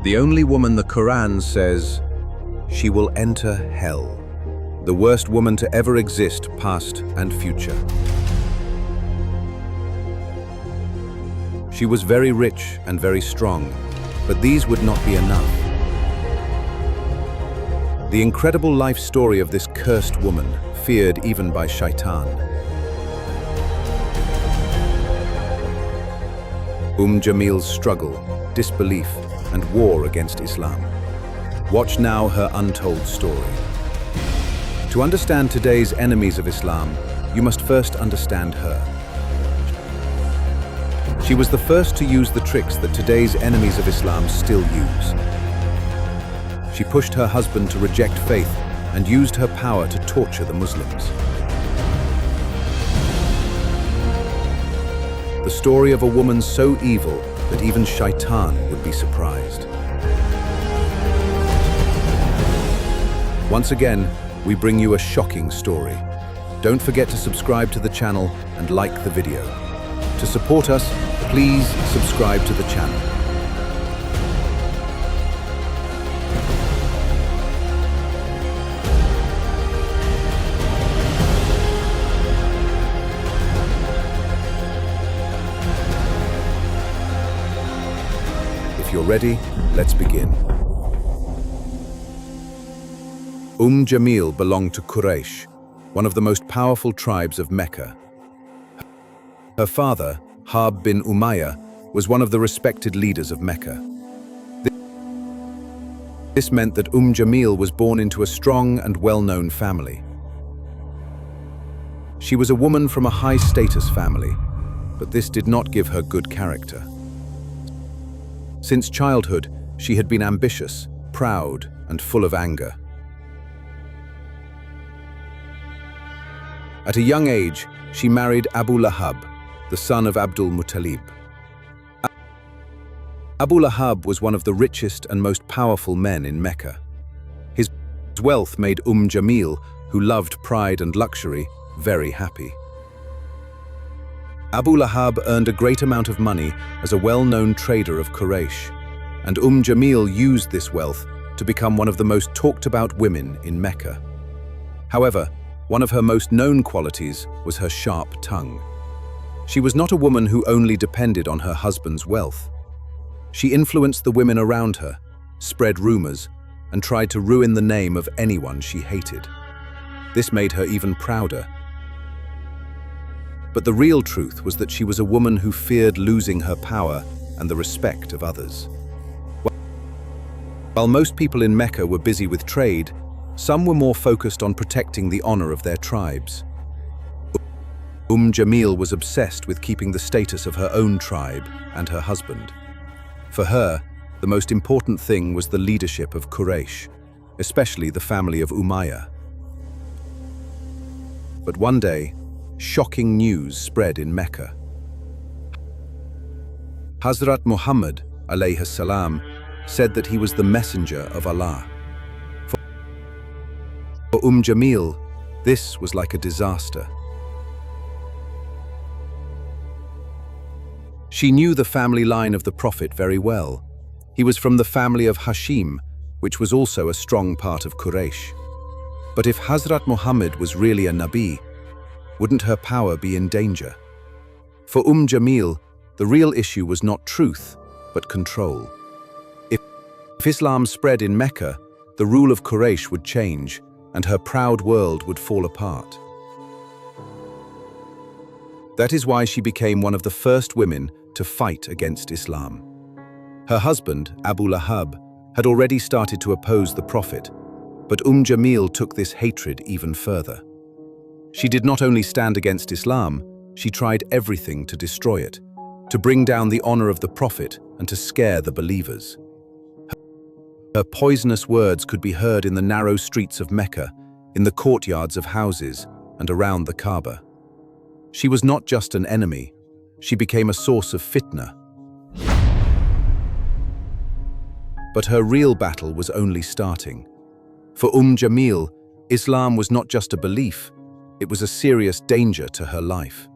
The only woman the Qur'an says, she will enter hell. The worst woman to ever exist, past and future. She was very rich and very strong, but these would not be enough. The incredible life story of this cursed woman, feared even by Shaitan. Jamil's struggle, disbelief, and war against Islam. Watch now her untold story. To understand today's enemies of Islam, you must first understand her. She was the first to use the tricks that today's enemies of Islam still use. She pushed her husband to reject faith and used her power to torture the Muslims. The story of a woman so evil that even Shaitan would be surprised. Once again, we bring you a shocking story. Don't forget to subscribe to the channel and like the video. To support us, please subscribe to the channel. If you're ready, let's begin. Jamil belonged to Quraysh, one of the most powerful tribes of Mecca. Her father, Hab bin Umayyad, was one of the respected leaders of Mecca. This meant that Jamil was born into a strong and well-known family. She was a woman from a high-status family, but this did not give her good character. Since childhood, she had been ambitious, proud, and full of anger. At a young age, she married Abū Lahab, the son of Abdul Muttalib. Abū Lahab was one of the richest and most powerful men in Mecca. His wealth made Jamil, who loved pride and luxury, very happy. Abū Lahab earned a great amount of money as a well-known trader of Quraysh, and Jamil used this wealth to become one of the most talked-about women in Mecca. However, one of her most known qualities was her sharp tongue. She was not a woman who only depended on her husband's wealth. She influenced the women around her, spread rumors, and tried to ruin the name of anyone she hated. This made her even prouder. But the real truth was that she was a woman who feared losing her power and the respect of others. While most people in Mecca were busy with trade, some were more focused on protecting the honor of their tribes. Jamil was obsessed with keeping the status of her own tribe and her husband. For her, the most important thing was the leadership of Quraysh, especially the family of Umayyad. But one day, shocking news spread in Mecca. Hazrat Muhammad, alayhi salam, said that he was the messenger of Allah. For Jamil, this was like a disaster. She knew the family line of the Prophet very well. He was from the family of Hashim, which was also a strong part of Quraysh. But if Hazrat Muhammad was really a Nabi, wouldn't her power be in danger? For Jamil, the real issue was not truth, but control. If Islam spread in Mecca, the rule of Quraysh would change, and her proud world would fall apart. That is why she became one of the first women to fight against Islam. Her husband, Abū Lahab, had already started to oppose the Prophet, but Jamil took this hatred even further. She did not only stand against Islam, she tried everything to destroy it, to bring down the honor of the Prophet and to scare the believers. Her poisonous words could be heard in the narrow streets of Mecca, in the courtyards of houses, and around the Kaaba. She was not just an enemy, she became a source of fitna. But her real battle was only starting. For Jamil, Islam was not just a belief, it was a serious danger to her life.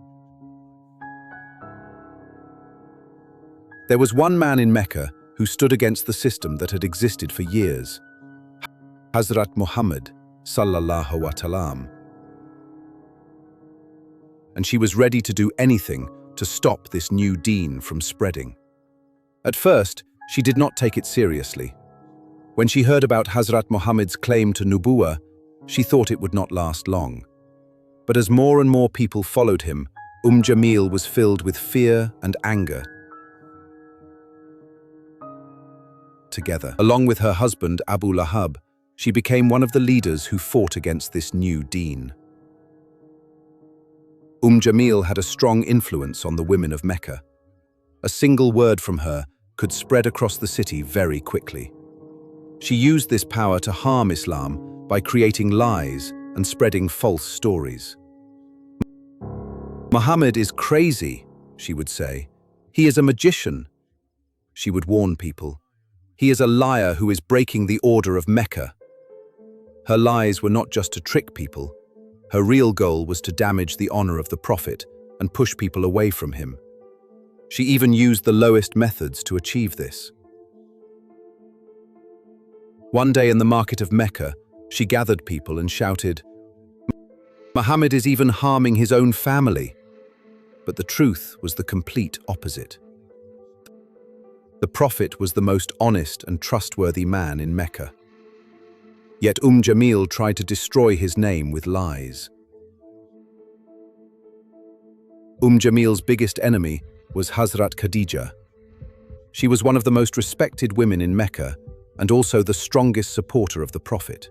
There was one man in Mecca who stood against the system that had existed for years. Hazrat Muhammad sallallahu wa talam. And she was ready to do anything to stop this new deen from spreading. At first, she did not take it seriously. When she heard about Hazrat Muhammad's claim to nubuwah, she thought it would not last long. But as more and more people followed him, Jamil was filled with fear and anger. Together, along with her husband Abū Lahab, she became one of the leaders who fought against this new deen. Jamil had a strong influence on the women of Mecca. A single word from her could spread across the city very quickly. She used this power to harm Islam by creating lies and spreading false stories. Muhammad is crazy, she would say. He is a magician. She would warn people. He is a liar who is breaking the order of Mecca. Her lies were not just to trick people. Her real goal was to damage the honor of the Prophet and push people away from him. She even used the lowest methods to achieve this. One day in the market of Mecca, she gathered people and shouted, "Muhammad is even harming his own family." But the truth was the complete opposite. The Prophet was the most honest and trustworthy man in Mecca. Yet Jamil tried to destroy his name with lies. Jamil's biggest enemy was Hazrat Khadija. She was one of the most respected women in Mecca and also the strongest supporter of the Prophet.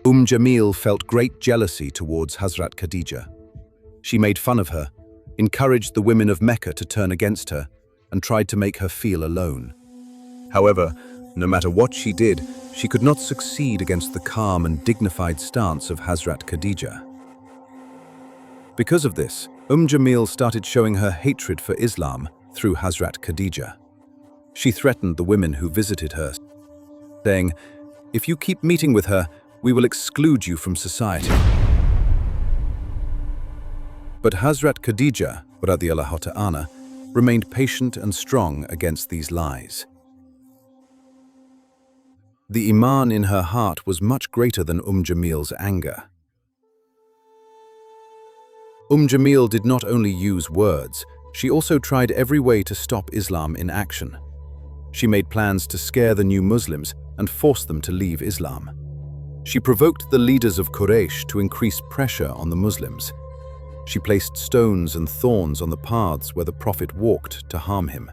Jamil felt great jealousy towards Hazrat Khadija. She made fun of her, encouraged the women of Mecca to turn against her, and tried to make her feel alone. However, no matter what she did, she could not succeed against the calm and dignified stance of Hazrat Khadija. Because of this, Jamil started showing her hatred for Islam through Hazrat Khadija. She threatened the women who visited her, saying, "If you keep meeting with her, we will exclude you from society." But Hazrat Khadija, radiyallahu ta'ala, remained patient and strong against these lies. The iman in her heart was much greater than Jamil's anger. Jamil did not only use words, she also tried every way to stop Islam in action. She made plans to scare the new Muslims and force them to leave Islam. She provoked the leaders of Quraysh to increase pressure on the Muslims. She placed stones and thorns on the paths where the Prophet walked to harm him.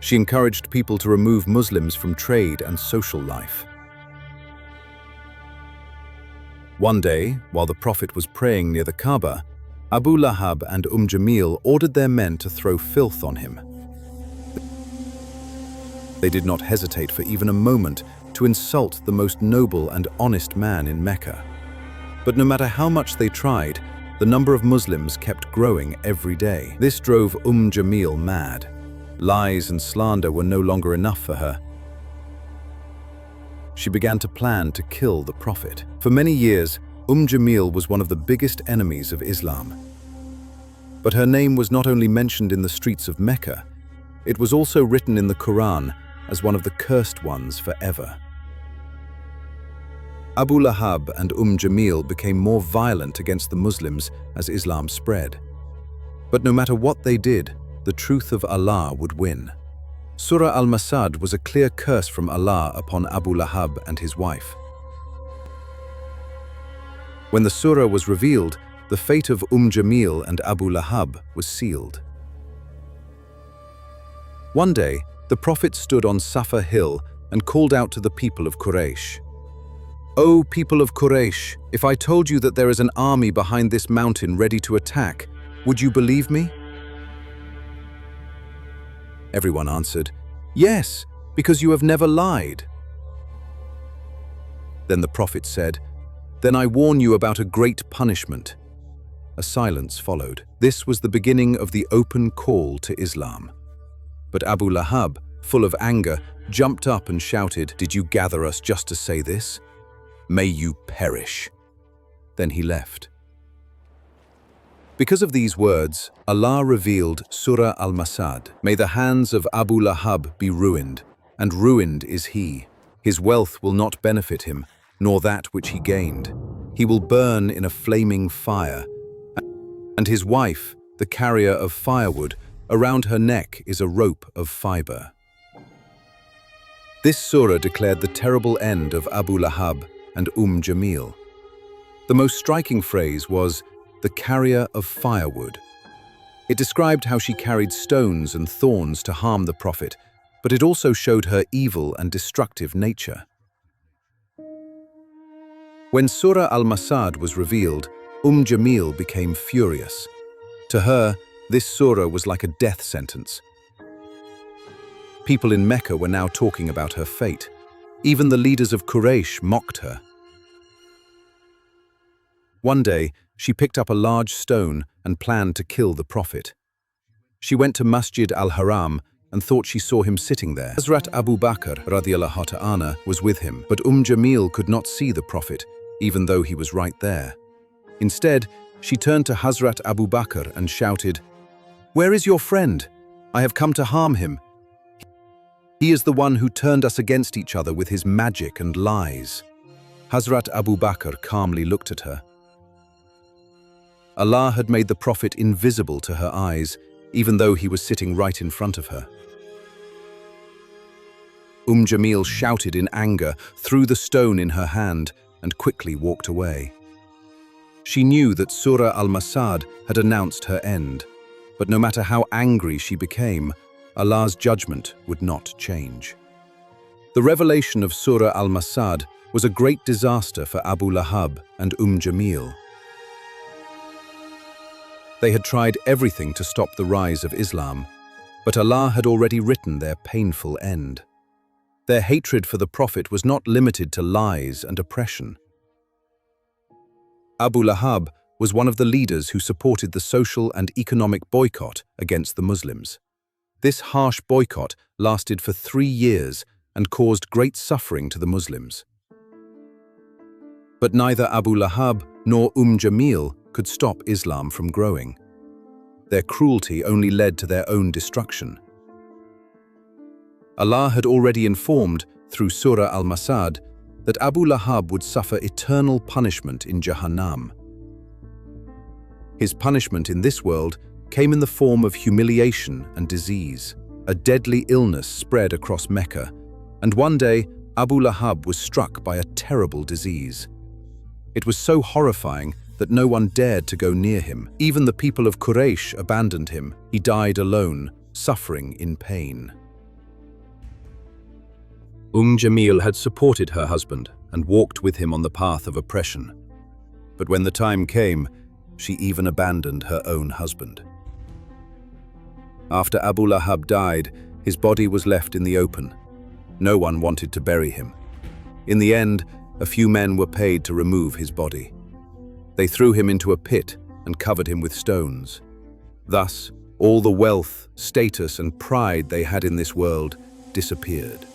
She encouraged people to remove Muslims from trade and social life. One day, while the Prophet was praying near the Kaaba, Abū Lahab and Jamil ordered their men to throw filth on him. They did not hesitate for even a moment to insult the most noble and honest man in Mecca. But no matter how much they tried, the number of Muslims kept growing every day. This drove Jamil mad. Lies and slander were no longer enough for her. She began to plan to kill the Prophet. For many years, Jamil was one of the biggest enemies of Islam. But her name was not only mentioned in the streets of Mecca, it was also written in the Qur'an as one of the cursed ones forever. Abū Lahab and Jamil became more violent against the Muslims as Islam spread. But no matter what they did, the truth of Allah would win. Surah Al-Masad was a clear curse from Allah upon Abū Lahab and his wife. When the surah was revealed, the fate of Jamil and Abū Lahab was sealed. One day, the Prophet stood on Safa hill and called out to the people of Quraysh, "O people of Quraysh, if I told you that there is an army behind this mountain ready to attack, would you believe me?" Everyone answered, "Yes, because you have never lied." Then the Prophet said, "Then I warn you about a great punishment." A silence followed. This was the beginning of the open call to Islam. But Abū Lahab, full of anger, jumped up and shouted, "Did you gather us just to say this? May you perish." Then he left. Because of these words, Allah revealed Surah Al-Masad. May the hands of Abū Lahab be ruined, and ruined is he. His wealth will not benefit him, nor that which he gained. He will burn in a flaming fire, and his wife, the carrier of firewood, around her neck is a rope of fiber. This surah declared the terrible end of Abū Lahab and Jamil. The most striking phrase was, the carrier of firewood. It described how she carried stones and thorns to harm the Prophet, but it also showed her evil and destructive nature. When Surah Al-Masad was revealed, Jamil became furious. To her, this surah was like a death sentence. People in Mecca were now talking about her fate. Even the leaders of Quraysh mocked her. One day, she picked up a large stone and planned to kill the Prophet. She went to Masjid al-Haram and thought she saw him sitting there. Hazrat Abu Bakr radiallahu ta'ala was with him, but Jamil could not see the Prophet, even though he was right there. Instead, she turned to Hazrat Abu Bakr and shouted, "Where is your friend? I have come to harm him. He is the one who turned us against each other with his magic and lies." Hazrat Abu Bakr calmly looked at her. Allah had made the Prophet invisible to her eyes, even though he was sitting right in front of her. Jamil shouted in anger, threw the stone in her hand, and quickly walked away. She knew that Surah Al-Masad had announced her end, but no matter how angry she became, Allah's judgment would not change. The revelation of Surah Al-Masad was a great disaster for Abū Lahab and Jamil. They had tried everything to stop the rise of Islam, but Allah had already written their painful end. Their hatred for the Prophet was not limited to lies and oppression. Abū Lahab was one of the leaders who supported the social and economic boycott against the Muslims. This harsh boycott lasted for 3 years and caused great suffering to the Muslims. But neither Abū Lahab nor Jamil could stop Islam from growing. Their cruelty only led to their own destruction. Allah had already informed, through Surah Al-Masad, that Abū Lahab would suffer eternal punishment in Jahannam. His punishment in this world came in the form of humiliation and disease. A deadly illness spread across Mecca, and one day Abū Lahab was struck by a terrible disease. It was so horrifying that no one dared to go near him. Even the people of Quraysh abandoned him. He died alone, suffering in pain. Jamil had supported her husband and walked with him on the path of oppression. But when the time came, she even abandoned her own husband. After Abū Lahab died, his body was left in the open. No one wanted to bury him. In the end, a few men were paid to remove his body. They threw him into a pit and covered him with stones. Thus, all the wealth, status, and pride they had in this world disappeared.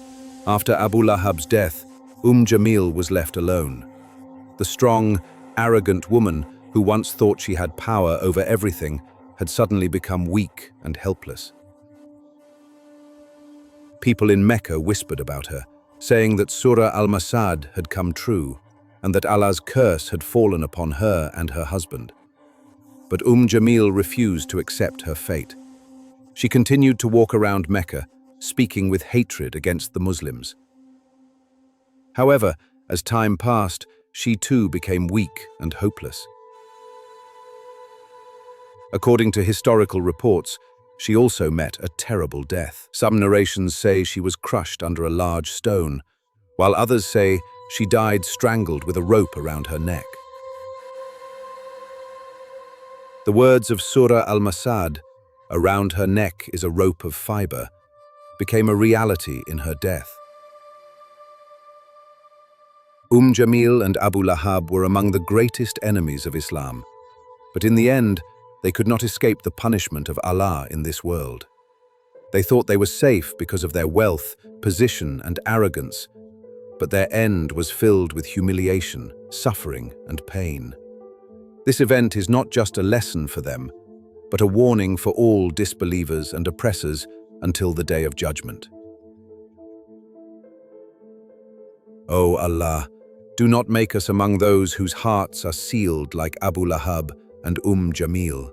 After Abū Lahab's death, Jamil was left alone. The strong, arrogant woman who once thought she had power over everything had suddenly become weak and helpless. People in Mecca whispered about her, saying that Surah Al-Masad had come true, and that Allah's curse had fallen upon her and her husband. But Jamil refused to accept her fate. She continued to walk around Mecca, speaking with hatred against the Muslims. However, as time passed, she too became weak and hopeless. According to historical reports, she also met a terrible death. Some narrations say she was crushed under a large stone, while others say she died strangled with a rope around her neck. The words of Surah Al-Masad, "Around her neck is a rope of fiber," became a reality in her death. Jamil and Abū Lahab were among the greatest enemies of Islam, but in the end, they could not escape the punishment of Allah in this world. They thought they were safe because of their wealth, position, and arrogance, but their end was filled with humiliation, suffering, and pain. This event is not just a lesson for them, but a warning for all disbelievers and oppressors until the day of judgment. O Allah, do not make us among those whose hearts are sealed like Abū Lahab and Jamil.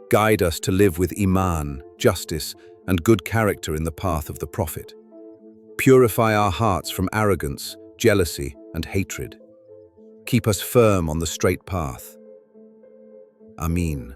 Guide us to live with iman, justice, and good character in the path of the Prophet. Purify our hearts from arrogance, jealousy, and hatred. Keep us firm on the straight path. Ameen.